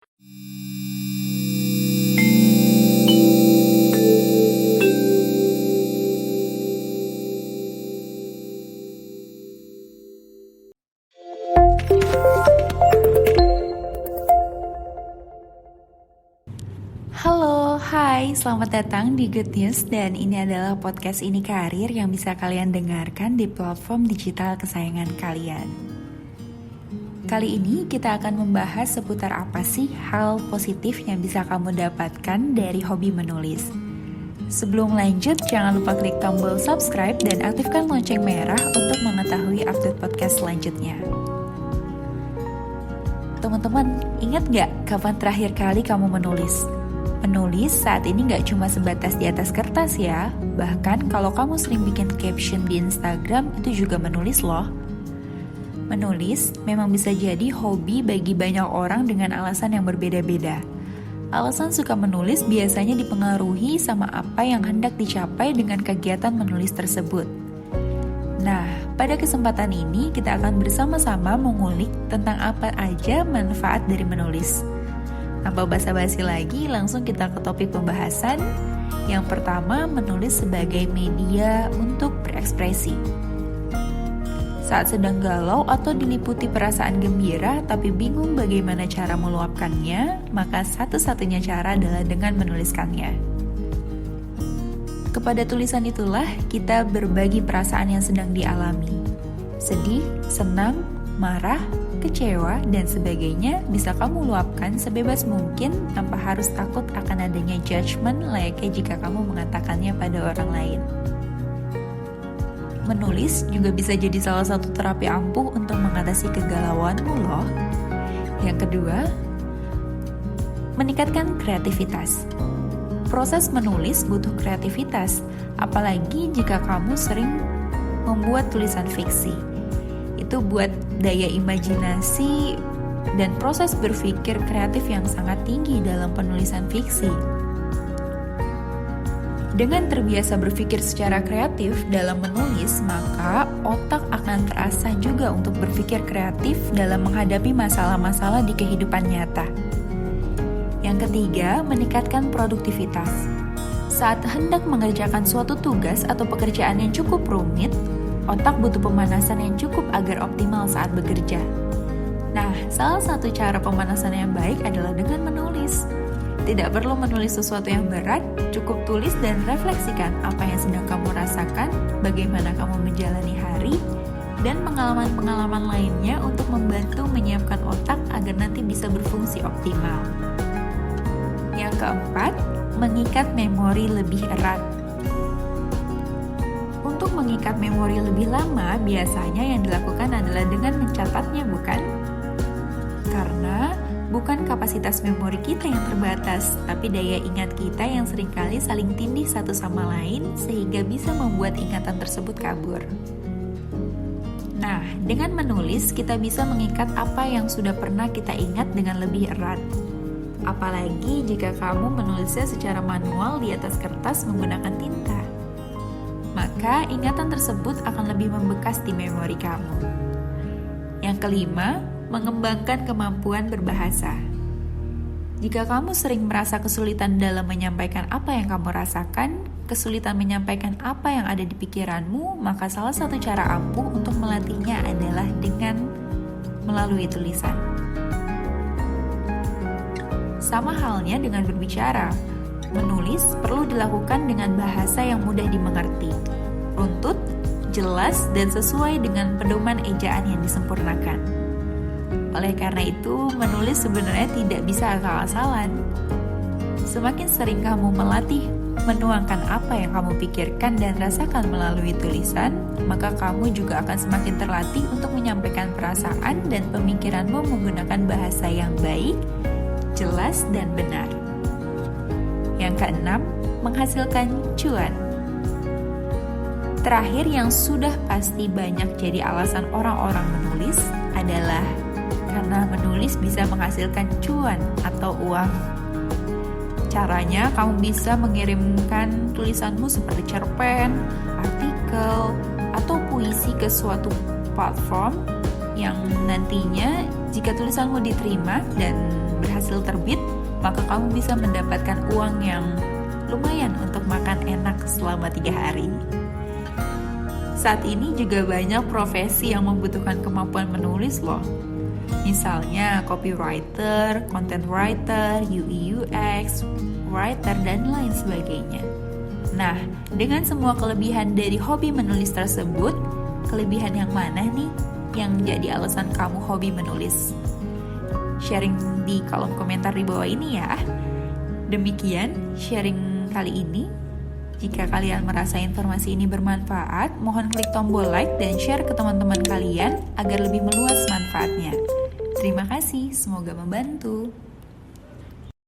Halo, hai, selamat datang di Good News dan ini adalah podcast Ini Karir yang bisa kalian dengarkan di platform digital kesayangan kalian. Kali ini kita akan membahas seputar apa sih hal positif yang bisa kamu dapatkan dari hobi menulis. Sebelum lanjut, jangan lupa klik tombol subscribe dan aktifkan lonceng merah untuk mengetahui update podcast selanjutnya. Teman-teman, ingat gak kapan terakhir kali kamu menulis? Menulis saat ini gak cuma sebatas di atas kertas ya, bahkan kalau kamu sering bikin caption di Instagram itu juga menulis loh. Menulis memang bisa jadi hobi bagi banyak orang dengan alasan yang berbeda-beda. Alasan suka menulis biasanya dipengaruhi sama apa yang hendak dicapai dengan kegiatan menulis tersebut. Nah, pada kesempatan ini kita akan bersama-sama mengulik tentang apa aja manfaat dari menulis. Tanpa basa-basi lagi, langsung kita ke topik pembahasan. Yang pertama, menulis sebagai media untuk berekspresi. Saat sedang galau atau diliputi perasaan gembira tapi bingung bagaimana cara meluapkannya, maka satu-satunya cara adalah dengan menuliskannya. Kepada tulisan itulah kita berbagi perasaan yang sedang dialami. Sedih, senang, marah, kecewa, dan sebagainya bisa kamu luapkan sebebas mungkin tanpa harus takut akan adanya judgement layaknya jika kamu mengatakannya pada orang lain. Menulis juga bisa jadi salah satu terapi ampuh untuk mengatasi kegalauanmu loh. Yang kedua, meningkatkan kreativitas. Proses menulis butuh kreativitas, apalagi jika kamu sering membuat tulisan fiksi. Itu buat daya imajinasi dan proses berpikir kreatif yang sangat tinggi dalam penulisan fiksi. Dengan terbiasa berpikir secara kreatif dalam menulis, maka otak akan terasa juga untuk berpikir kreatif dalam menghadapi masalah-masalah di kehidupan nyata. Yang ketiga, meningkatkan produktivitas. Saat hendak mengerjakan suatu tugas atau pekerjaan yang cukup rumit, otak butuh pemanasan yang cukup agar optimal saat bekerja. Nah, salah satu cara pemanasan yang baik adalah dengan menulis. Tidak perlu menulis sesuatu yang berat, cukup tulis dan refleksikan apa yang sedang kamu rasakan, bagaimana kamu menjalani hari, dan pengalaman-pengalaman lainnya untuk membantu menyiapkan otak agar nanti bisa berfungsi optimal. Yang keempat, mengikat memori lebih erat. Untuk mengikat memori lebih lama, biasanya yang dilakukan adalah dengan mencatatnya, bukan? Karena bukan kapasitas memori kita yang terbatas, tapi daya ingat kita yang seringkali saling tindih satu sama lain sehingga bisa membuat ingatan tersebut kabur. Nah, dengan menulis kita bisa mengikat apa yang sudah pernah kita ingat dengan lebih erat. Apalagi jika kamu menulisnya secara manual di atas kertas menggunakan tinta. Maka ingatan tersebut akan lebih membekas di memori kamu. Yang kelima, mengembangkan kemampuan berbahasa. Jika kamu sering merasa kesulitan dalam menyampaikan apa yang kamu rasakan, kesulitan menyampaikan apa yang ada di pikiranmu, maka salah satu cara ampuh untuk melatihnya adalah dengan melalui tulisan. Sama halnya dengan berbicara. Menulis perlu dilakukan dengan bahasa yang mudah dimengerti, runtut, jelas, dan sesuai dengan pedoman ejaan yang disempurnakan. Oleh karena itu, menulis sebenarnya tidak bisa asal-asalan. Semakin sering kamu melatih menuangkan apa yang kamu pikirkan dan rasakan melalui tulisan, maka kamu juga akan semakin terlatih untuk menyampaikan perasaan dan pemikiranmu menggunakan bahasa yang baik, jelas, dan benar. Yang keenam, menghasilkan cuan. Terakhir yang sudah pasti banyak jadi alasan orang-orang menulis adalah karena menulis bisa menghasilkan cuan atau uang. Caranya, kamu bisa mengirimkan tulisanmu seperti cerpen, artikel, atau puisi ke suatu platform yang nantinya jika tulisanmu diterima dan berhasil terbit, maka kamu bisa mendapatkan uang yang lumayan untuk makan enak selama 3 hari. Saat ini juga banyak profesi yang membutuhkan kemampuan menulis loh. Misalnya copywriter, content writer, UI UX, writer, dan lain sebagainya. Nah, dengan semua kelebihan dari hobi menulis tersebut, kelebihan yang mana nih yang jadi alasan kamu hobi menulis? Sharing di kolom komentar di bawah ini ya. Demikian sharing kali ini. Jika kalian merasa informasi ini bermanfaat, mohon klik tombol like dan share ke teman-teman kalian agar lebih meluas manfaatnya. Terima kasih, semoga membantu.